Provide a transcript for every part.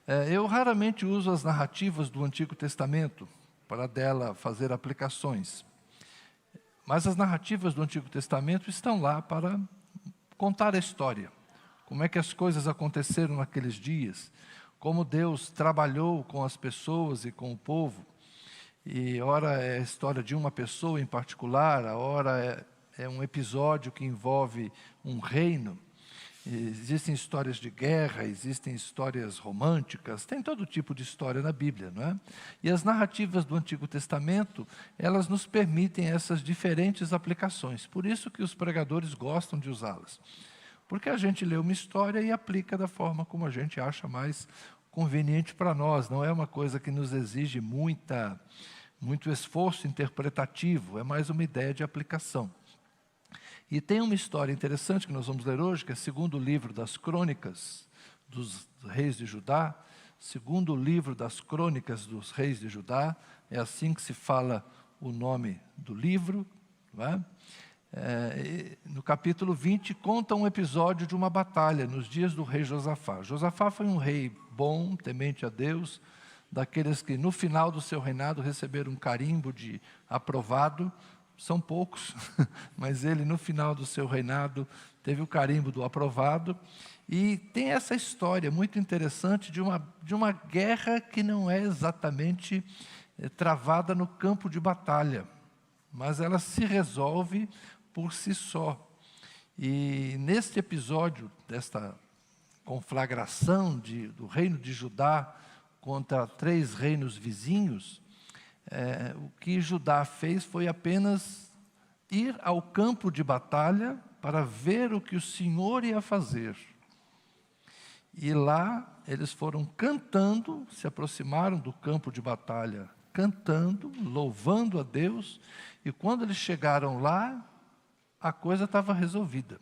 Eu raramente uso as narrativas do Antigo Testamento para dela fazer aplicações. Mas as narrativas do Antigo Testamento estão lá para contar a história. Como é que as coisas aconteceram naqueles dias. Como Deus trabalhou com as pessoas e com o povo. E ora é a história de uma pessoa em particular, a ora é um episódio que envolve um reino. Existem histórias de guerra, existem histórias românticas, tem todo tipo de história na Bíblia, não é? E as narrativas do Antigo Testamento, elas nos permitem essas diferentes aplicações. Por isso que os pregadores gostam de usá-las. Porque a gente lê uma história e aplica da forma como a gente acha mais conveniente para nós. Não é uma coisa que nos exige muito esforço interpretativo, é mais uma ideia de aplicação. E tem uma história interessante que nós vamos ler hoje, que é o segundo livro das crônicas dos reis de Judá. Segundo livro das crônicas dos reis de Judá, é assim que se fala o nome do livro. Não é? No capítulo 20, conta um episódio de uma batalha nos dias do rei Josafá. Josafá foi um rei bom, temente a Deus, daqueles que no final do seu reinado receberam um carimbo de aprovado. São poucos, mas ele no final do seu reinado teve o carimbo do aprovado. E tem essa história muito interessante de uma guerra que não é exatamente travada no campo de batalha, mas ela se resolve por si só. E neste episódio desta conflagração do reino de Judá contra 3 reinos vizinhos, o que Judá fez foi apenas ir ao campo de batalha para ver o que o Senhor ia fazer. E lá eles foram cantando, se aproximaram do campo de batalha, cantando, louvando a Deus, e quando eles chegaram lá, a coisa estava resolvida.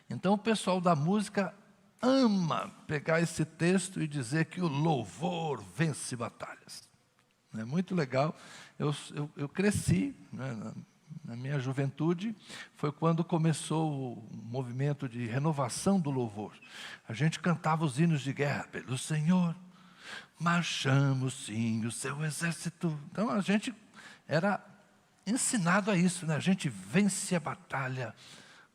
Então o pessoal da música ama pegar esse texto e dizer que o louvor vence batalhas. É muito legal. Eu cresci, né, na minha juventude, foi quando começou o movimento de renovação do louvor. A gente cantava os hinos de guerra. Pelo Senhor, marchamos sim o seu exército. Então a gente era ensinado a isso, né? A gente vence a batalha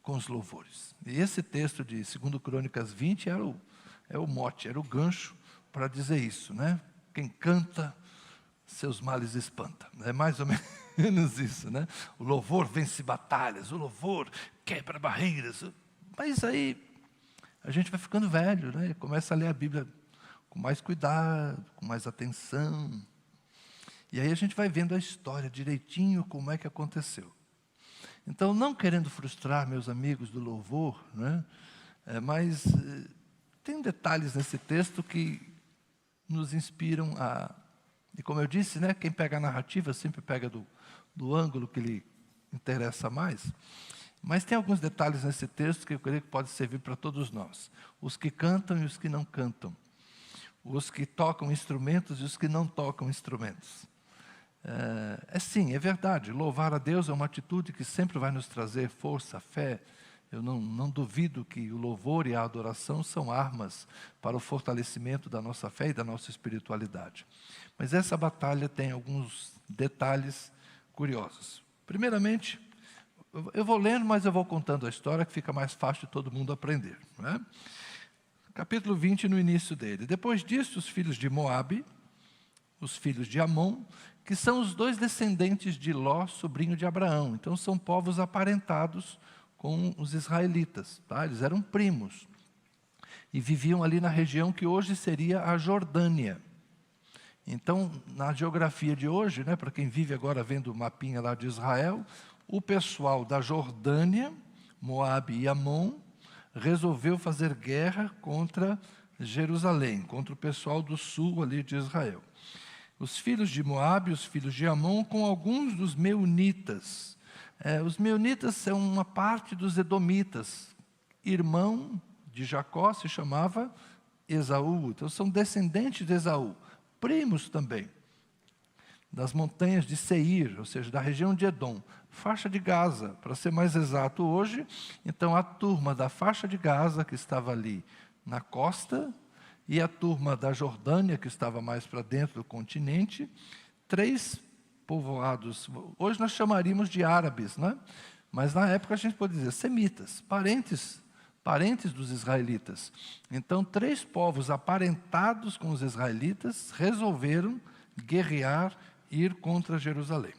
com os louvores. E esse texto de 2 Crônicas 20 é o mote, era o gancho para dizer isso, né? Quem canta, seus males espanta. É mais ou menos isso, né? O louvor vence batalhas, o louvor quebra barreiras. Mas aí a gente vai ficando velho, né? Começa a ler a Bíblia com mais cuidado, com mais atenção. E aí a gente vai vendo a história direitinho, como é que aconteceu. Então, não querendo frustrar meus amigos do louvor, né? Mas tem detalhes nesse texto que nos inspiram a... E como eu disse, né, quem pega a narrativa sempre pega do ângulo que lhe interessa mais. Mas tem alguns detalhes nesse texto que eu creio que pode servir para todos nós. Os que cantam e os que não cantam. Os que tocam instrumentos e os que não tocam instrumentos. Sim, é verdade. Louvar a Deus é uma atitude que sempre vai nos trazer força, fé. Eu não duvido que o louvor e a adoração são armas para o fortalecimento da nossa fé e da nossa espiritualidade. Mas essa batalha tem alguns detalhes curiosos. Primeiramente, eu vou lendo, mas eu vou contando a história, que fica mais fácil de todo mundo aprender. Não é? Capítulo 20, no início dele. Depois disso, os filhos de Moabe, os filhos de Amon, que são os 2 descendentes de Ló, sobrinho de Abraão. Então, são povos aparentados com os israelitas. Tá? Eles eram primos. E viviam ali na região que hoje seria a Jordânia. Então, na geografia de hoje, né, para quem vive agora vendo o mapinha lá de Israel, o pessoal da Jordânia, Moabe e Amon, resolveu fazer guerra contra Jerusalém, contra o pessoal do sul ali de Israel. Os filhos de Moabe, os filhos de Amon, com alguns dos meunitas. Os meunitas são uma parte dos edomitas. Irmão de Jacó se chamava Esaú. Então são descendentes de Esaú. Primos também. Das montanhas de Seir, ou seja, da região de Edom. Faixa de Gaza, para ser mais exato hoje. Então a turma da faixa de Gaza, que estava ali na costa, e a turma da Jordânia, que estava mais para dentro do continente, 3 povoados, hoje nós chamaríamos de árabes, né? Mas na época a gente pode dizer semitas, parentes dos israelitas. Então 3 povos aparentados com os israelitas resolveram guerrear e ir contra Jerusalém.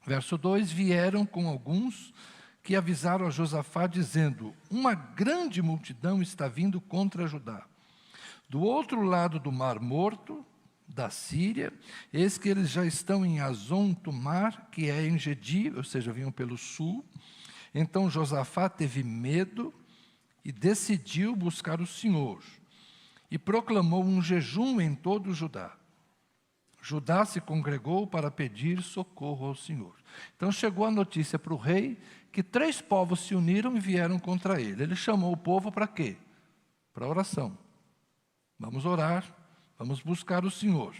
Verso 2, vieram com alguns que avisaram a Josafá, dizendo: uma grande multidão está vindo contra Judá. Do outro lado do Mar Morto, da Síria, eis que eles já estão em Azon-Tamar, que é em Gedi, ou seja, vinham pelo sul. Então Josafá teve medo e decidiu buscar o Senhor, e proclamou um jejum em todo Judá. Judá se congregou para pedir socorro ao Senhor. Então chegou a notícia para o rei que 3 povos se uniram e vieram contra ele. Ele chamou o povo para quê? Para oração. Vamos orar, vamos buscar o Senhor.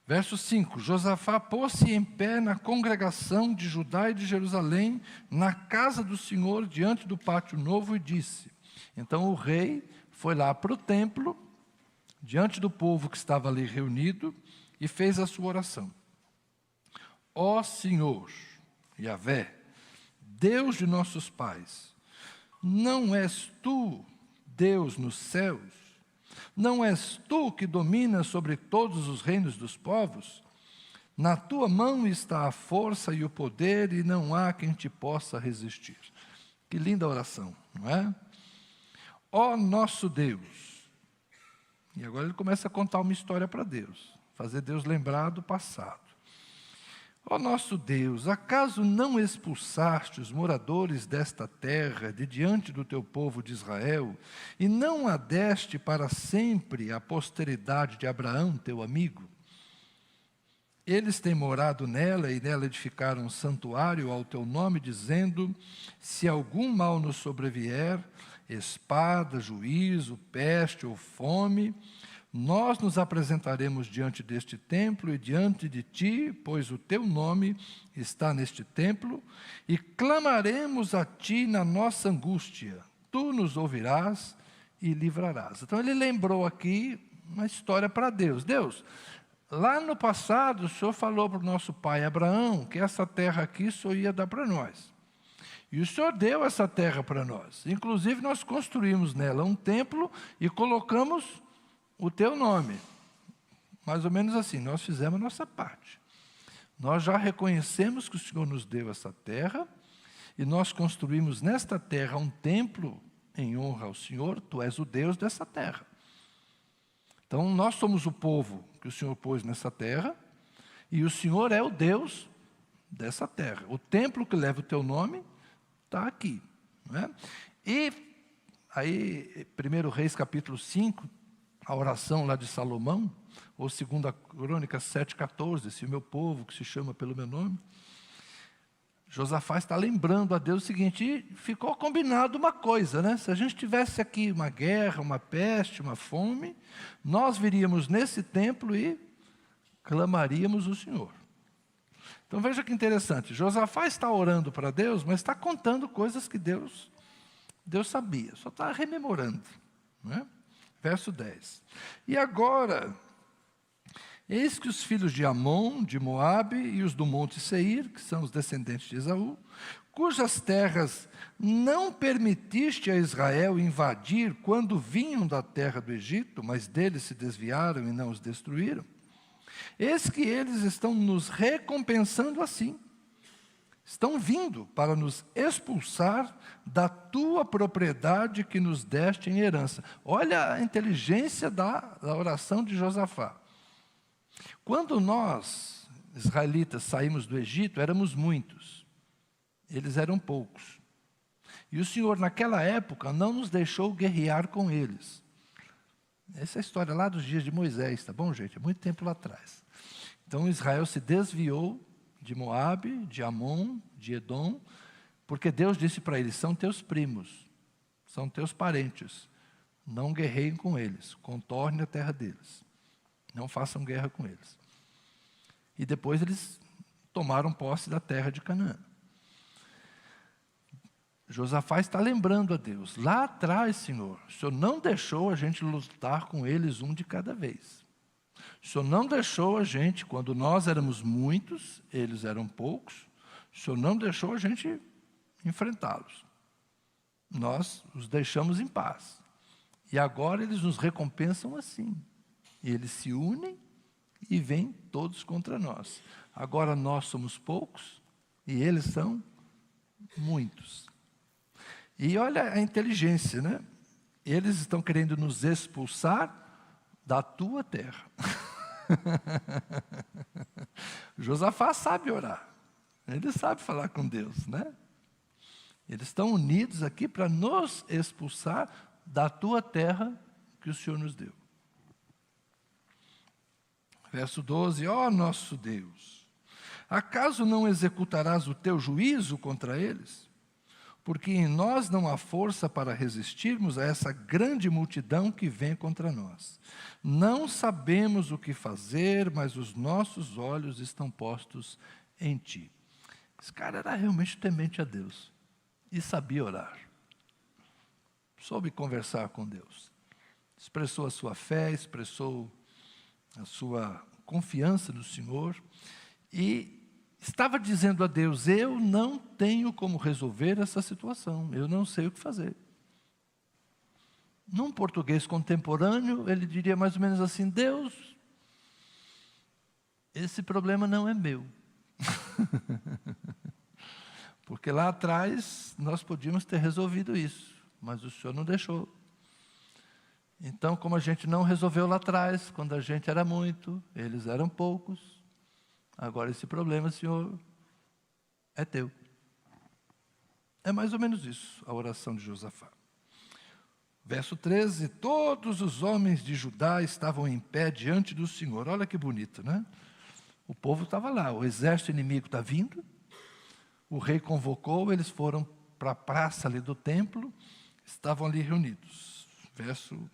Verso 5, Josafá pôs-se em pé na congregação de Judá e de Jerusalém, na casa do Senhor, diante do pátio novo, e disse. Então o rei foi lá para o templo, diante do povo que estava ali reunido, e fez a sua oração. Ó Senhor, Yahvé, Deus de nossos pais, não és tu Deus nos céus? Não és tu que dominas sobre todos os reinos dos povos? Na tua mão está a força e o poder, e não há quem te possa resistir. Que linda oração, não é? Ó nosso Deus. E agora ele começa a contar uma história para Deus, fazer Deus lembrar do passado. Ó nosso Deus, acaso não expulsaste os moradores desta terra de diante do teu povo de Israel, e não a deste para sempre a posteridade de Abraão, teu amigo? Eles têm morado nela e nela edificaram um santuário ao teu nome, dizendo: se algum mal nos sobrevier, espada, juízo, peste ou fome, nós nos apresentaremos diante deste templo e diante de ti, pois o teu nome está neste templo, e clamaremos a ti na nossa angústia. Tu nos ouvirás e livrarás. Então ele lembrou aqui uma história para Deus. Deus, lá no passado o Senhor falou para o nosso pai Abraão que essa terra aqui o Senhor ia dar para nós. E o Senhor deu essa terra para nós. Inclusive nós construímos nela um templo e colocamos o teu nome. Mais ou menos assim, nós fizemos a nossa parte. Nós já reconhecemos que o Senhor nos deu essa terra, e nós construímos nesta terra um templo em honra ao Senhor. Tu és o Deus dessa terra. Então nós somos o povo que o Senhor pôs nessa terra, e o Senhor é o Deus dessa terra. O templo que leva o teu nome está aqui, não é? E aí, 1 Reis capítulo 5, a oração lá de Salomão, ou 2 Crônicas 7,14, se o meu povo que se chama pelo meu nome, Josafá está lembrando a Deus o seguinte, e ficou combinado uma coisa, né? Se a gente tivesse aqui uma guerra, uma peste, uma fome, nós viríamos nesse templo e clamaríamos o Senhor. Então veja que interessante, Josafá está orando para Deus, mas está contando coisas que Deus sabia, só está rememorando, não é? Verso 10. E agora, eis que os filhos de Amon, de Moabe e os do monte Seir, que são os descendentes de Esaú, cujas terras não permitiste a Israel invadir quando vinham da terra do Egito, mas deles se desviaram e não os destruíram, eis que eles estão nos recompensando assim. Estão vindo para nos expulsar da tua propriedade que nos deste em herança. Olha a inteligência da oração de Josafá. Quando nós, israelitas, saímos do Egito, éramos muitos. Eles eram poucos. E o Senhor, naquela época, não nos deixou guerrear com eles. Essa é a história lá dos dias de Moisés, tá bom, gente? É muito tempo lá atrás. Então Israel se desviou de Moabe, de Amon, de Edom, porque Deus disse para eles, são teus primos, são teus parentes, não guerreiem com eles, contornem a terra deles, não façam guerra com eles. E depois eles tomaram posse da terra de Canaã. Josafá está lembrando a Deus, lá atrás, Senhor, o Senhor não deixou a gente lutar com eles um de cada vez. O Senhor não deixou a gente, quando nós éramos muitos, eles eram poucos, o Senhor não deixou a gente enfrentá-los. Nós os deixamos em paz. E agora eles nos recompensam assim. E eles se unem e vêm todos contra nós. Agora nós somos poucos e eles são muitos. E olha a inteligência, né? Eles estão querendo nos expulsar da tua terra. Josafá sabe orar. Ele sabe falar com Deus, né? Eles estão unidos aqui para nos expulsar da tua terra que o Senhor nos deu. Verso 12, ó nosso Deus, acaso não executarás o teu juízo contra eles? Porque em nós não há força para resistirmos a essa grande multidão que vem contra nós. Não sabemos o que fazer, mas os nossos olhos estão postos em ti. Esse cara era realmente temente a Deus e sabia orar. Soube conversar com Deus. Expressou a sua fé, expressou a sua confiança no Senhor e estava dizendo a Deus, eu não tenho como resolver essa situação, eu não sei o que fazer. Num português contemporâneo, ele diria mais ou menos assim, Deus, esse problema não é meu. Porque lá atrás nós podíamos ter resolvido isso, mas o Senhor não deixou. Então, como a gente não resolveu lá atrás, quando a gente era muito, eles eram poucos, agora esse problema, Senhor, é teu. É mais ou menos isso, a oração de Josafá. Verso 13, todos os homens de Judá estavam em pé diante do Senhor. Olha que bonito, né? O povo estava lá, o exército inimigo está vindo, o rei convocou, eles foram para a praça ali do templo, estavam ali reunidos. Verso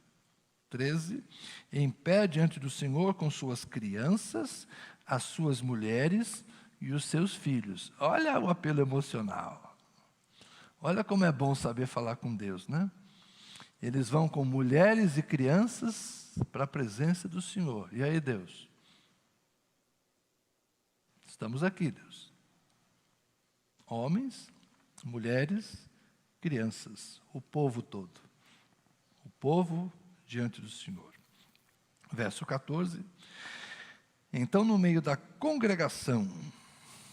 13, em pé diante do Senhor com suas crianças, as suas mulheres e os seus filhos. Olha o apelo emocional. Olha como é bom saber falar com Deus, né? Eles vão com mulheres e crianças para a presença do Senhor. E aí, Deus? Estamos aqui, Deus. Homens, mulheres, crianças, o povo todo. O povo diante do Senhor. Verso 14. Então, no meio da congregação,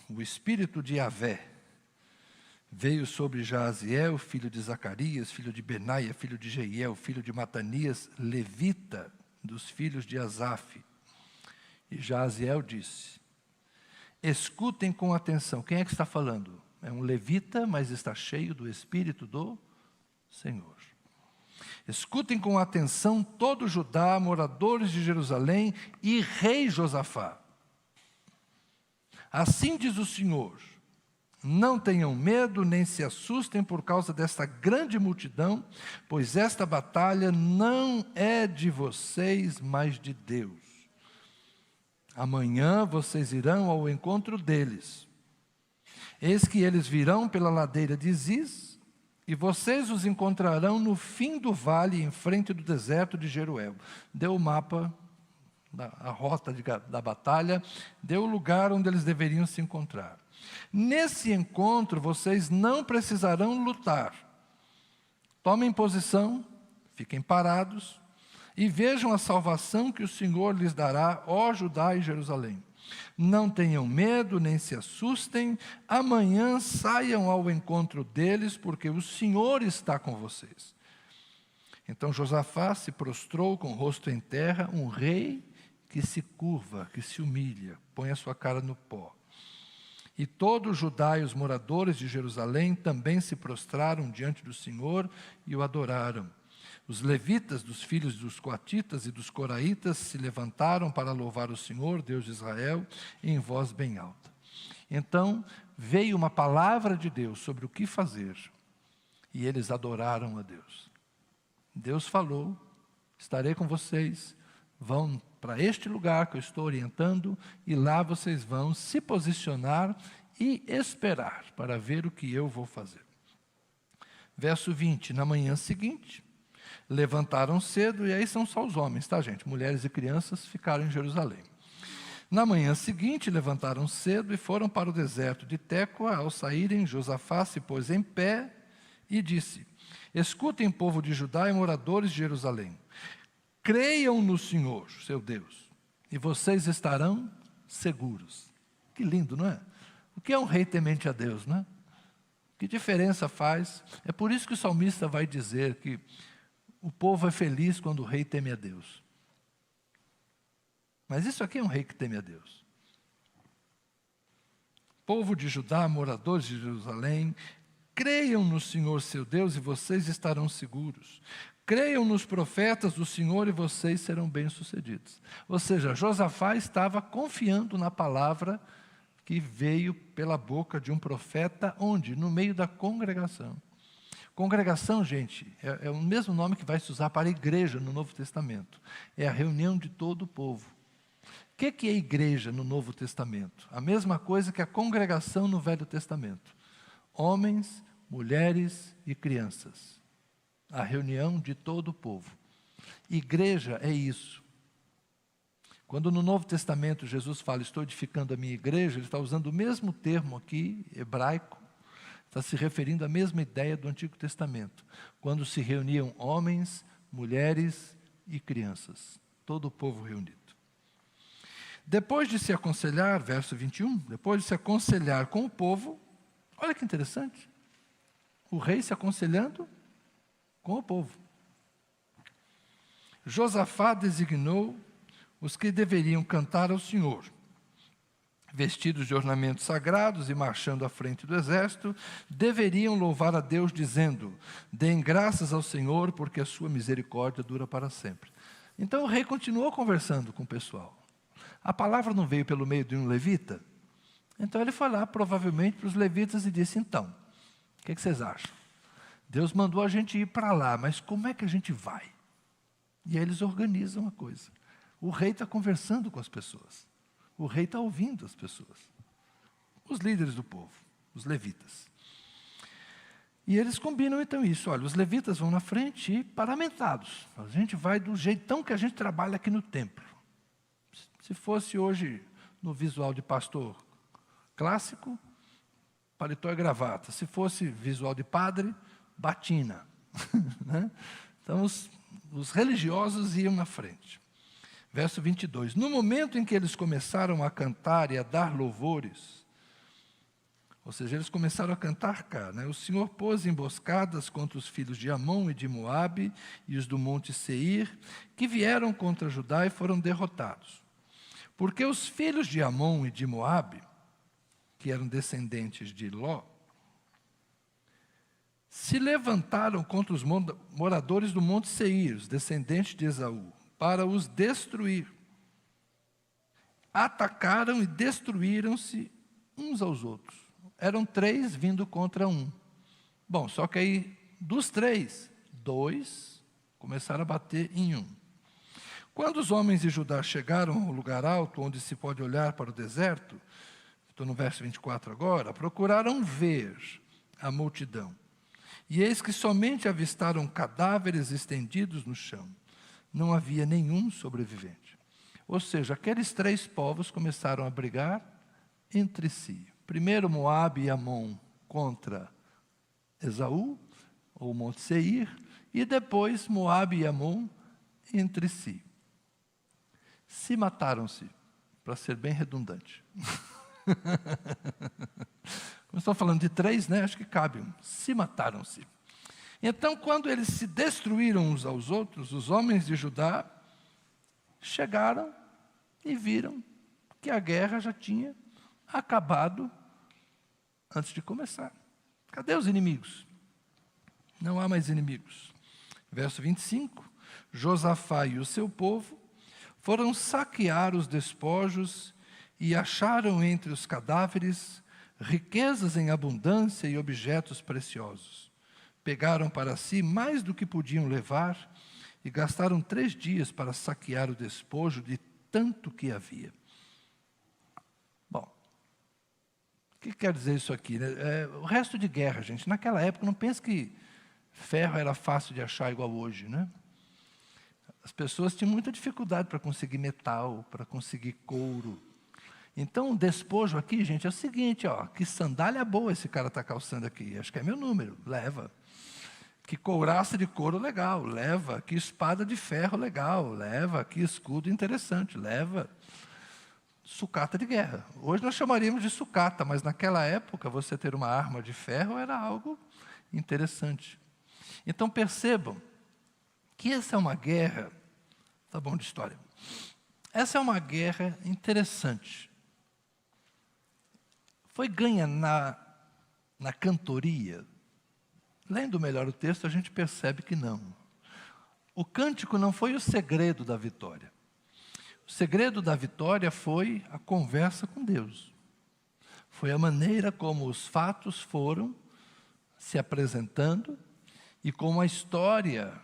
o Espírito de Yahvé veio sobre Jaaziel, filho de Zacarias, filho de Benaia, filho de Jeiel, filho de Matanias, levita dos filhos de Asaf. E Jaaziel disse, escutem com atenção. Quem é que está falando? É um levita, mas está cheio do Espírito do Senhor. Escutem com atenção todo Judá, moradores de Jerusalém e rei Josafá. Assim diz o Senhor, não tenham medo nem se assustem por causa desta grande multidão, pois esta batalha não é de vocês, mas de Deus. Amanhã vocês irão ao encontro deles. Eis que eles virão pela ladeira de Ziz, e vocês os encontrarão no fim do vale, em frente do deserto de Jeruel. Deu o mapa, a rota da batalha, deu o lugar onde eles deveriam se encontrar. Nesse encontro, vocês não precisarão lutar. Tomem posição, fiquem parados, e vejam a salvação que o Senhor lhes dará, ó Judá e Jerusalém. Não tenham medo, nem se assustem, amanhã saiam ao encontro deles, porque o Senhor está com vocês. Então Josafá se prostrou com o rosto em terra, um rei que se curva, que se humilha, põe a sua cara no pó. E todo Judá e os moradores de Jerusalém também se prostraram diante do Senhor e o adoraram. Os levitas dos filhos dos coatitas e dos coraitas se levantaram para louvar o Senhor, Deus de Israel, em voz bem alta. Então veio uma palavra de Deus sobre o que fazer, e eles adoraram a Deus. Deus falou, estarei com vocês, vão para este lugar que eu estou orientando, e lá vocês vão se posicionar e esperar para ver o que eu vou fazer. Verso 20, na manhã seguinte, levantaram cedo, e aí são só os homens, tá, gente? Mulheres e crianças ficaram em Jerusalém. Na manhã seguinte, levantaram cedo e foram para o deserto de Tecoa. Ao saírem, Josafá se pôs em pé e disse: escutem, povo de Judá e moradores de Jerusalém. Creiam no Senhor, seu Deus, e vocês estarão seguros. Que lindo, não é? O que é um rei temente a Deus, não é? Que diferença faz? É por isso que o salmista vai dizer que o povo é feliz quando o rei teme a Deus. Mas isso aqui é um rei que teme a Deus. Povo de Judá, moradores de Jerusalém, creiam no Senhor seu Deus e vocês estarão seguros. Creiam nos profetas do Senhor e vocês serão bem-sucedidos. Ou seja, Josafá estava confiando na palavra que veio pela boca de um profeta, onde? No meio da congregação. Congregação, gente, é o mesmo nome que vai se usar para a igreja no Novo Testamento. É a reunião de todo o povo. O que é igreja no Novo Testamento? A mesma coisa que a congregação no Velho Testamento. Homens, mulheres e crianças. A reunião de todo o povo. Igreja é isso. Quando no Novo Testamento Jesus fala, estou edificando a minha igreja, ele está usando o mesmo termo aqui, hebraico, está se referindo à mesma ideia do Antigo Testamento, quando se reuniam homens, mulheres e crianças, todo o povo reunido. Depois de se aconselhar, verso 21, depois de se aconselhar com o povo, olha que interessante, o rei se aconselhando com o povo. Josafá designou os que deveriam cantar ao Senhor, vestidos de ornamentos sagrados e marchando à frente do exército, deveriam louvar a Deus dizendo: deem graças ao Senhor, porque a sua misericórdia dura para sempre. Então o rei continuou conversando com o pessoal. A palavra não veio pelo meio de um levita? Então ele foi lá, provavelmente, para os levitas e disse: então, o que vocês acham? Deus mandou a gente ir para lá, mas como é que a gente vai? E aí eles organizam a coisa. O rei está conversando com as pessoas. O rei está ouvindo as pessoas. Os líderes do povo, os levitas. E eles combinam então isso. Olha, os levitas vão na frente e paramentados. A gente vai do jeitão que a gente trabalha aqui no templo. Se fosse hoje no visual de pastor clássico, paletó e gravata. Se fosse visual de padre, batina. Né? Então os religiosos iam na frente. Verso 22, no momento em que eles começaram a cantar e a dar louvores, ou seja, eles começaram a cantar cá, né? O Senhor pôs emboscadas contra os filhos de Amon e de Moabe e os do monte Seir, que vieram contra Judá e foram derrotados. Porque os filhos de Amon e de Moabe, que eram descendentes de Ló, se levantaram contra os moradores do monte Seir, os descendentes de Esaú, para os destruir. Atacaram e destruíram-se uns aos outros. Eram 3 vindo contra 1. Bom, só que aí, dos 3, 2 começaram a bater em 1. Quando os homens de Judá chegaram ao lugar alto, onde se pode olhar para o deserto, estou no verso 24 agora, procuraram ver a multidão. E eis que somente avistaram cadáveres estendidos no chão. Não havia nenhum sobrevivente. Ou seja, aqueles 3 povos começaram a brigar entre si. Primeiro Moabe e Amon contra Esaú, ou Monte Seir, e depois Moabe e Amon entre si. Se mataram-se, para ser bem redundante. Como estou falando de 3, né? Acho que cabe. Se mataram-se. Então, quando eles se destruíram uns aos outros, os homens de Judá chegaram e viram que a guerra já tinha acabado antes de começar. Cadê os inimigos? Não há mais inimigos. Verso 25, Josafá e o seu povo foram saquear os despojos e acharam entre os cadáveres riquezas em abundância e objetos preciosos. Pegaram para si mais do que podiam levar e gastaram 3 dias para saquear o despojo de tanto que havia. Bom, o que quer dizer isso aqui, né? O resto de guerra, gente, naquela época, não pense que Ferro era fácil de achar igual hoje, né? As pessoas tinham muita dificuldade para conseguir metal, para conseguir couro. Então, o despojo aqui, gente, é o seguinte, ó, que sandália boa esse cara está calçando aqui, acho que é meu número, leva. Que couraça de couro legal, leva. Que espada de ferro legal, leva. Que escudo interessante, leva. Sucata de guerra. Hoje nós chamaríamos de sucata, mas naquela época você ter uma arma de ferro era algo interessante. Então percebam que essa é uma guerra, tá bom de história, essa é uma guerra interessante. Foi ganha na cantoria? Lendo melhor o texto, a gente percebe que não. O cântico não foi o segredo da vitória. O segredo da vitória foi a conversa com Deus. Foi a maneira como os fatos foram se apresentando e como a história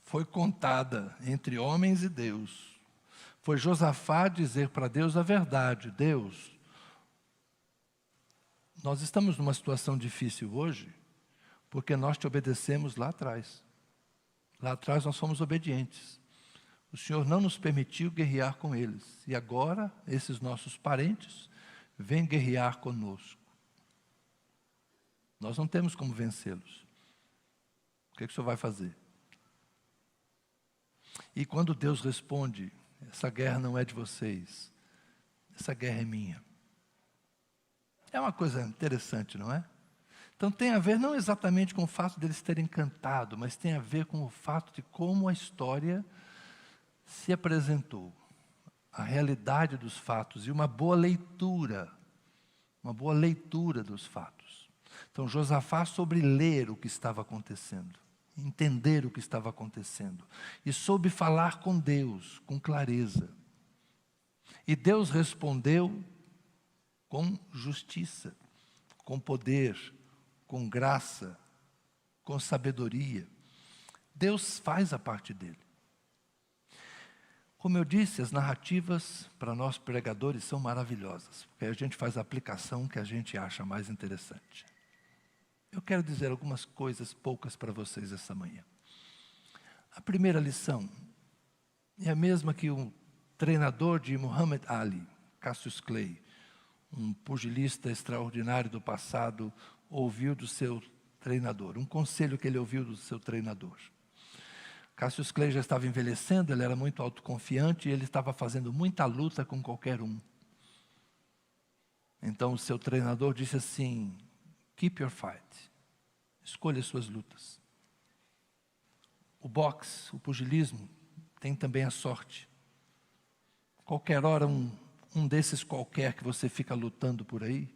foi contada entre homens e Deus. Foi Josafá dizer para Deus a verdade. Deus, nós estamos numa situação difícil hoje, porque nós te obedecemos lá atrás. Lá atrás nós fomos obedientes. O Senhor não nos permitiu guerrear com eles. E agora, esses nossos parentes vêm guerrear conosco. Nós não temos como vencê-los. O que o Senhor vai fazer? E quando Deus responde, essa guerra não é de vocês, essa guerra é minha. É uma coisa interessante, não é? Então tem a ver não exatamente com o fato deles terem cantado, mas tem a ver com o fato de como a história se apresentou. A realidade dos fatos e uma boa leitura dos fatos. Então Josafá soube ler o que estava acontecendo, entender o que estava acontecendo, e soube falar com Deus, com clareza. E Deus respondeu com justiça, com poder, com graça, com sabedoria. Deus faz a parte dele. Como eu disse, as narrativas para nós pregadores são maravilhosas, porque a gente faz a aplicação que a gente acha mais interessante. Eu quero dizer algumas coisas poucas para vocês essa manhã. A primeira lição é a mesma que o treinador de Muhammad Ali, Cassius Clay, um pugilista extraordinário do passado, ouviu do seu treinador, um conselho que ele ouviu do seu treinador. Cassius Clay já estava envelhecendo, ele era muito autoconfiante e ele estava fazendo muita luta com qualquer um. Então o seu treinador disse assim: keep your fight, escolha suas lutas. O boxe, o pugilismo, tem também a sorte. Qualquer hora, um desses qualquer que você fica lutando por aí,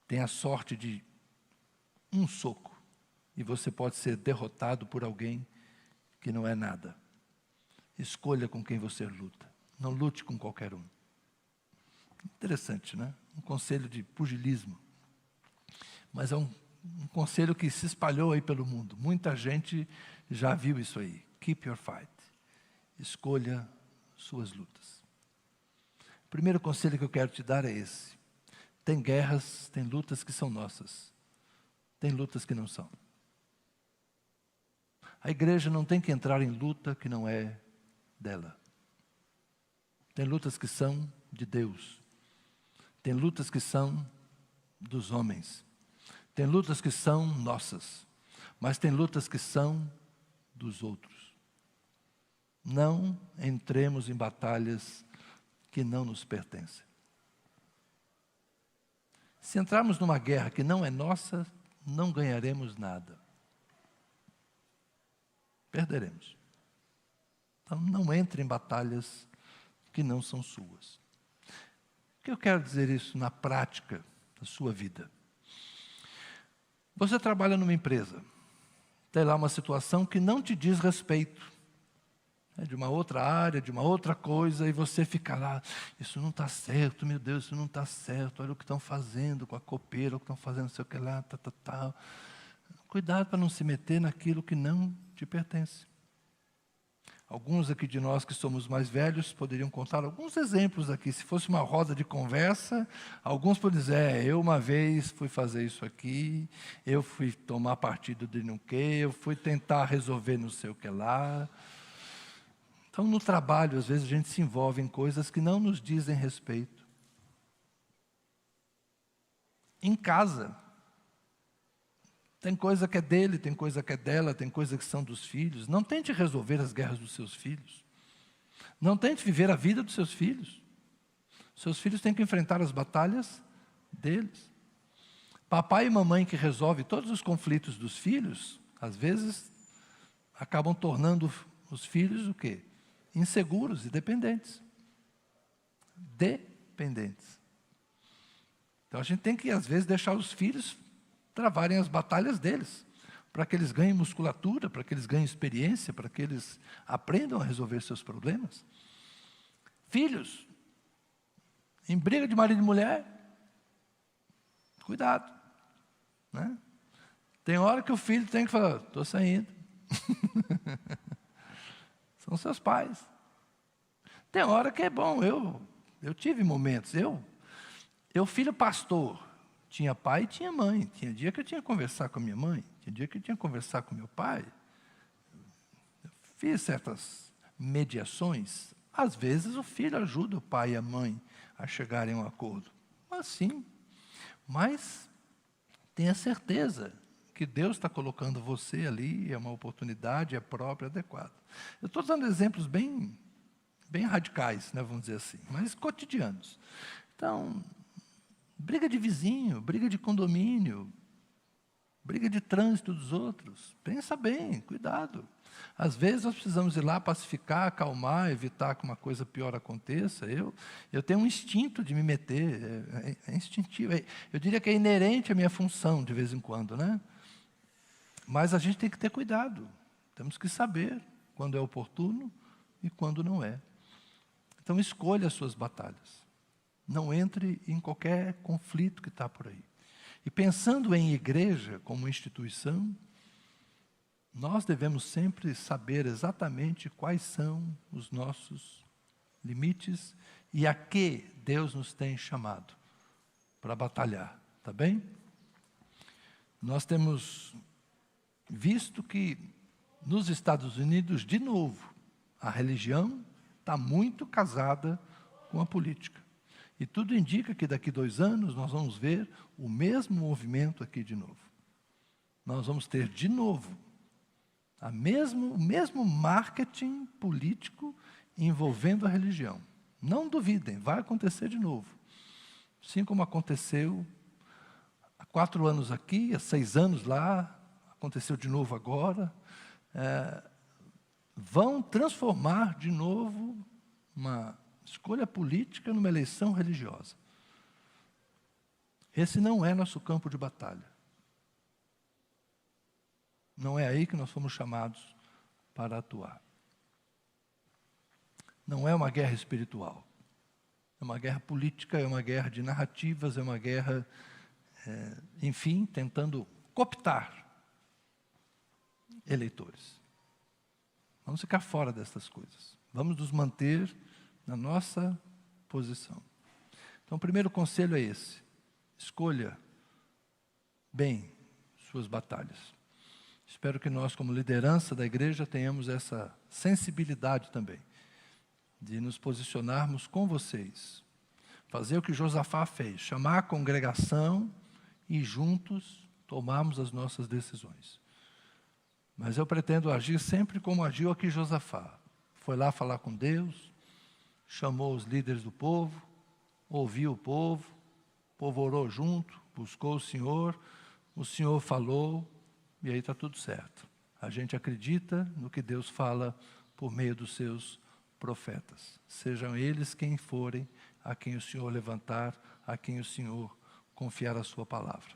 tem a sorte de um soco, e você pode ser derrotado por alguém que não é nada. Escolha com quem você luta, não lute com qualquer um. Interessante, né? Um conselho de pugilismo, mas é um conselho que se espalhou aí pelo mundo. Muita gente já viu isso aí. Keep your fight, escolha suas lutas. O primeiro conselho que eu quero te dar é esse. Tem guerras, tem lutas que são nossas. Tem lutas que não são. A igreja não tem que entrar em luta que não é dela. Tem lutas que são de Deus. Tem lutas que são dos homens. Tem lutas que são nossas. Mas tem lutas que são dos outros. Não entremos em batalhas que não nos pertencem. Se entrarmos numa guerra que não é nossa, não ganharemos nada. Perderemos. Então, não entre em batalhas que não são suas. O que eu quero dizer isso na prática da sua vida? Você trabalha numa empresa, tem lá uma situação que não te diz respeito, é de uma outra área, de uma outra coisa, e você fica lá, isso não está certo, meu Deus, isso não está certo, olha o que estão fazendo com a copeira, o que estão fazendo, não sei o que lá, tal. Cuidado para não se meter naquilo que não te pertence. Alguns aqui de nós que somos mais velhos poderiam contar alguns exemplos aqui. Se fosse uma roda de conversa, alguns poderiam dizer, eu uma vez fui fazer isso aqui, eu fui tomar partido de não quê, eu fui tentar resolver não sei o que lá. Então, no trabalho, às vezes, a gente se envolve em coisas que não nos dizem respeito. Em casa, tem coisa que é dele, tem coisa que é dela, tem coisa que são dos filhos. Não tente resolver as guerras dos seus filhos. Não tente viver a vida dos seus filhos. Seus filhos têm que enfrentar as batalhas deles. Papai e mamãe que resolvem todos os conflitos dos filhos, às vezes, acabam tornando os filhos o quê? Inseguros e dependentes. Dependentes. Então, a gente tem que, às vezes, deixar os filhos travarem as batalhas deles, para que eles ganhem musculatura, para que eles ganhem experiência, para que eles aprendam a resolver seus problemas. Filhos, em briga de marido e mulher, cuidado, né? Tem hora que o filho tem que falar, estou saindo. São seus pais. Tem hora que é bom, eu tive momentos, eu filho pastor, tinha pai e tinha mãe. Tinha dia que eu tinha que conversar com a minha mãe, tinha dia que eu tinha que conversar com meu pai. Eu fiz certas mediações. Às vezes o filho ajuda o pai e a mãe a chegarem a um acordo. Assim, mas tenha certeza que Deus está colocando você ali, é uma oportunidade, é própria, adequada. Eu estou dando exemplos bem radicais, né, vamos dizer assim, mas cotidianos. Então, briga de vizinho, briga de condomínio, briga de trânsito dos outros. Pensa bem, cuidado. Às vezes nós precisamos ir lá pacificar, acalmar, evitar que uma coisa pior aconteça. Eu tenho um instinto de me meter, é instintivo. Eu diria que é inerente à minha função de vez em quando, né? Mas a gente tem que ter cuidado. Temos que saber quando é oportuno e quando não é. Então escolha as suas batalhas. Não entre em qualquer conflito que está por aí. E pensando em igreja como instituição, nós devemos sempre saber exatamente quais são os nossos limites e a que Deus nos tem chamado para batalhar, tá bem? Nós temos visto que nos Estados Unidos, de novo, a religião está muito casada com a política. E tudo indica que daqui a 2 anos nós vamos ver o mesmo movimento aqui de novo. Nós vamos ter de novo o mesmo marketing político envolvendo a religião. Não duvidem, vai acontecer de novo. Assim como aconteceu há 4 anos aqui, há 6 anos lá, aconteceu de novo agora. Vão transformar de novo uma escolha política numa eleição religiosa. Esse não é nosso campo de batalha. Não é aí que nós fomos chamados para atuar. Não é uma guerra espiritual. É uma guerra política, é uma guerra de narrativas, é uma guerra, enfim, tentando cooptar eleitores. Vamos ficar fora dessas coisas. Vamos nos manter na nossa posição. Então, o primeiro conselho é esse. Escolha bem suas batalhas. Espero que nós, como liderança da igreja, tenhamos essa sensibilidade também, de nos posicionarmos com vocês. Fazer o que Josafá fez, chamar a congregação e juntos tomarmos as nossas decisões. Mas eu pretendo agir sempre como agiu aqui Josafá. Foi lá falar com Deus, chamou os líderes do povo, ouviu o povo orou junto, buscou o Senhor falou, e aí está tudo certo. A gente acredita no que Deus fala por meio dos seus profetas. Sejam eles quem forem, a quem o Senhor levantar, a quem o Senhor confiar a sua palavra.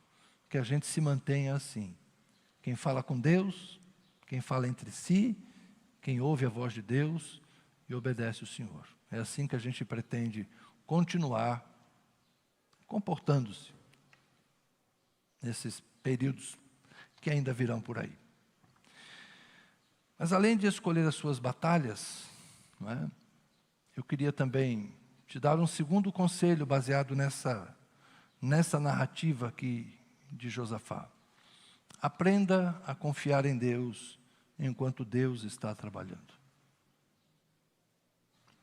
Que a gente se mantenha assim. Quem fala com Deus, quem fala entre si, quem ouve a voz de Deus e obedece o Senhor. É assim que a gente pretende continuar comportando-se nesses períodos que ainda virão por aí. Mas além de escolher as suas batalhas, não é? Eu queria também te dar um segundo conselho baseado nessa narrativa aqui de Josafá. Aprenda a confiar em Deus enquanto Deus está trabalhando.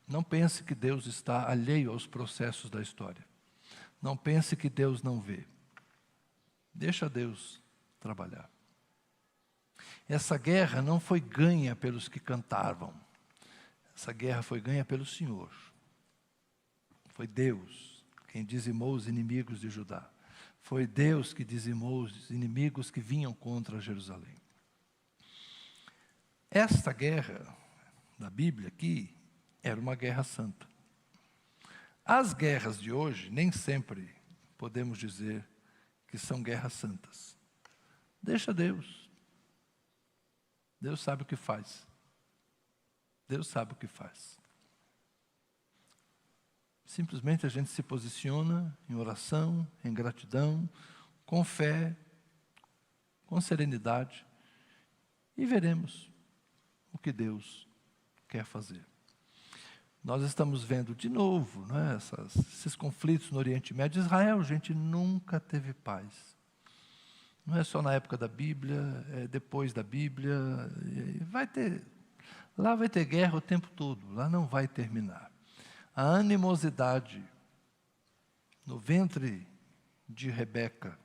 Não pense que Deus está alheio aos processos da história. Não pense que Deus não vê. Deixa Deus trabalhar. Essa guerra não foi ganha pelos que cantavam. Essa guerra foi ganha pelo Senhor. Foi Deus quem dizimou os inimigos de Judá. Foi Deus que dizimou os inimigos que vinham contra Jerusalém. Esta guerra da Bíblia aqui era uma guerra santa. As guerras de hoje nem sempre podemos dizer que são guerras santas. Deixa Deus. Deus sabe o que faz. Deus sabe o que faz. Simplesmente a gente se posiciona em oração, em gratidão, com fé, com serenidade, e veremos o que Deus quer fazer. Nós estamos vendo de novo, né, esses conflitos no Oriente Médio. Israel, gente, nunca teve paz. Não é só na época da Bíblia, é depois da Bíblia. Lá vai ter guerra o tempo todo, lá não vai terminar. A animosidade no ventre de Rebeca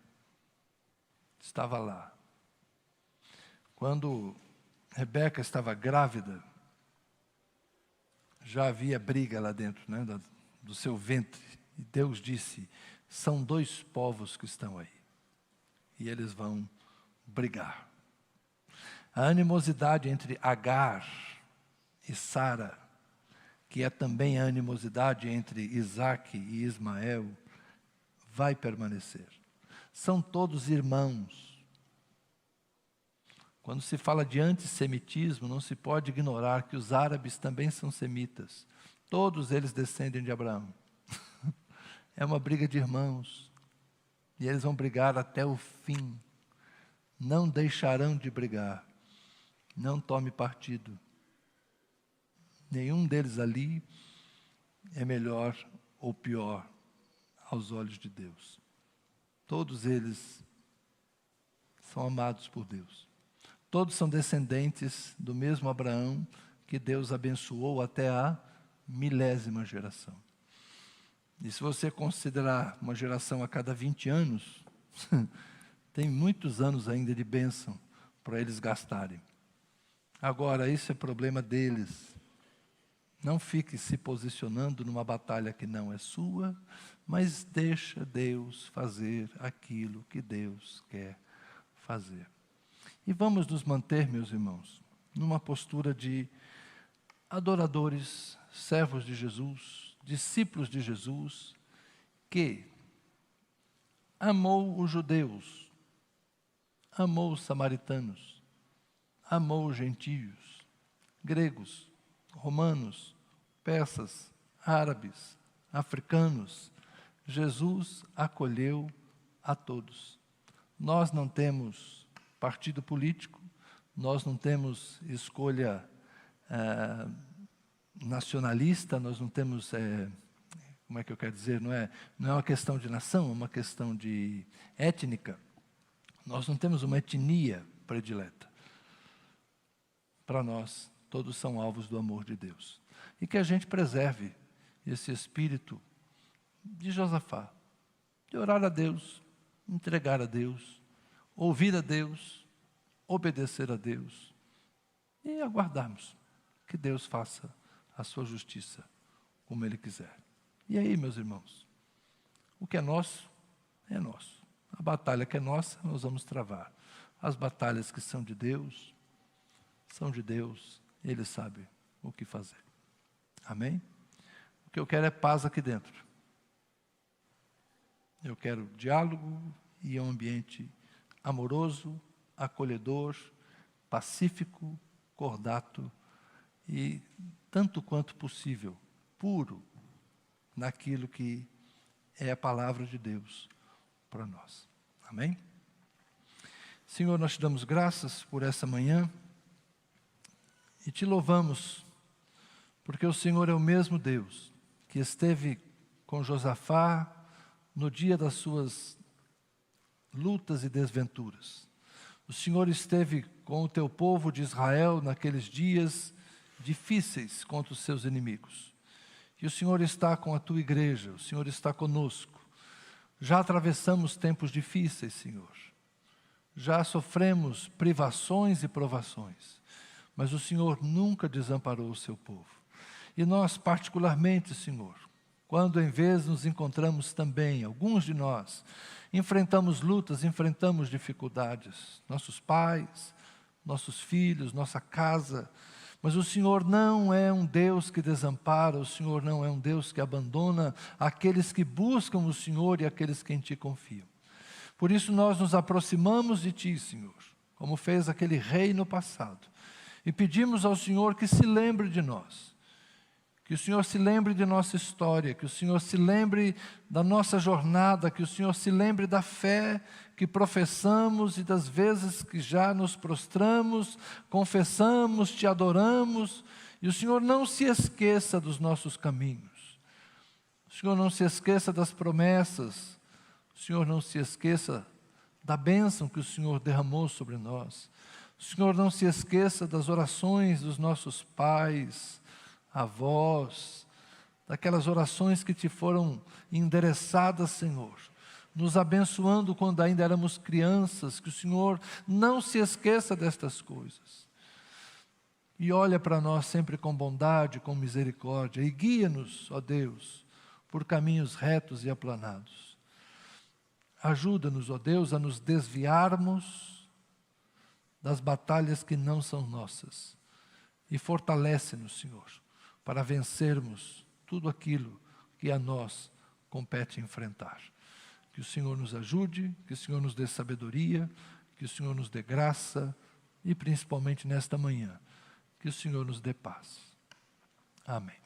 estava lá. Quando Rebeca estava grávida, já havia briga lá dentro, né, do seu ventre. E Deus disse, são 2 povos que estão aí. E eles vão brigar. A animosidade entre Agar e Sara, que é também a animosidade entre Isaque e Ismael, vai permanecer. São todos irmãos. Quando se fala de antissemitismo, não se pode ignorar que os árabes também são semitas. Todos eles descendem de Abraão. É uma briga de irmãos. E eles vão brigar até o fim. Não deixarão de brigar. Não tome partido. Nenhum deles ali é melhor ou pior aos olhos de Deus. Todos eles são amados por Deus. Todos são descendentes do mesmo Abraão que Deus abençoou até a 1000ª geração. E se você considerar uma geração a cada 20 anos, tem muitos anos ainda de bênção para eles gastarem. Agora, isso é problema deles. Não fique se posicionando numa batalha que não é sua, mas deixa Deus fazer aquilo que Deus quer fazer. E vamos nos manter, meus irmãos, numa postura de adoradores, servos de Jesus, discípulos de Jesus, que amou os judeus, amou os samaritanos, amou os gentios, gregos, romanos, persas, árabes, africanos. Jesus acolheu a todos. Nós não temos partido político, nós não temos escolha nacionalista, nós não temos, como é que eu quero dizer, não é uma questão de nação, é uma questão de étnica. Nós não temos uma etnia predileta. Para nós, todos são alvos do amor de Deus. E que a gente preserve esse espírito de Josafá, de orar a Deus, entregar a Deus, ouvir a Deus, obedecer a Deus e aguardarmos que Deus faça a sua justiça como Ele quiser. E aí, meus irmãos, o que é nosso, é nosso. A batalha que é nossa, nós vamos travar. As batalhas que são de Deus, Ele sabe o que fazer. Amém? O que eu quero é paz aqui dentro. Eu quero diálogo e um ambiente amoroso, acolhedor, pacífico, cordato e, tanto quanto possível, puro naquilo que é a palavra de Deus para nós. Amém? Senhor, nós te damos graças por essa manhã. E te louvamos, porque o Senhor é o mesmo Deus que esteve com Josafá no dia das suas lutas e desventuras. O Senhor esteve com o teu povo de Israel naqueles dias difíceis contra os seus inimigos. E o Senhor está com a tua igreja, o Senhor está conosco. Já atravessamos tempos difíceis, Senhor. Já sofremos privações e provações, mas o Senhor nunca desamparou o seu povo. E nós, particularmente, Senhor, quando em vez nos encontramos também, alguns de nós, enfrentamos lutas, enfrentamos dificuldades, nossos pais, nossos filhos, nossa casa, mas o Senhor não é um Deus que desampara, o Senhor não é um Deus que abandona aqueles que buscam o Senhor e aqueles que em Ti confiam. Por isso nós nos aproximamos de Ti, Senhor, como fez aquele rei no passado, e pedimos ao Senhor que se lembre de nós, que o Senhor se lembre de nossa história, que o Senhor se lembre da nossa jornada, que o Senhor se lembre da fé que professamos e das vezes que já nos prostramos, confessamos, Te adoramos, e o Senhor não se esqueça dos nossos caminhos, o Senhor não se esqueça das promessas, o Senhor não se esqueça da bênção que o Senhor derramou sobre nós, o Senhor não se esqueça das orações dos nossos pais, avós, daquelas orações que Te foram endereçadas, Senhor, nos abençoando quando ainda éramos crianças, que o Senhor não se esqueça destas coisas. E olha para nós sempre com bondade, com misericórdia, e guia-nos, ó Deus, por caminhos retos e aplanados. Ajuda-nos, ó Deus, a nos desviarmos das batalhas que não são nossas. E fortalece-nos, Senhor, para vencermos tudo aquilo que a nós compete enfrentar. Que o Senhor nos ajude, que o Senhor nos dê sabedoria, que o Senhor nos dê graça e principalmente nesta manhã, que o Senhor nos dê paz. Amém.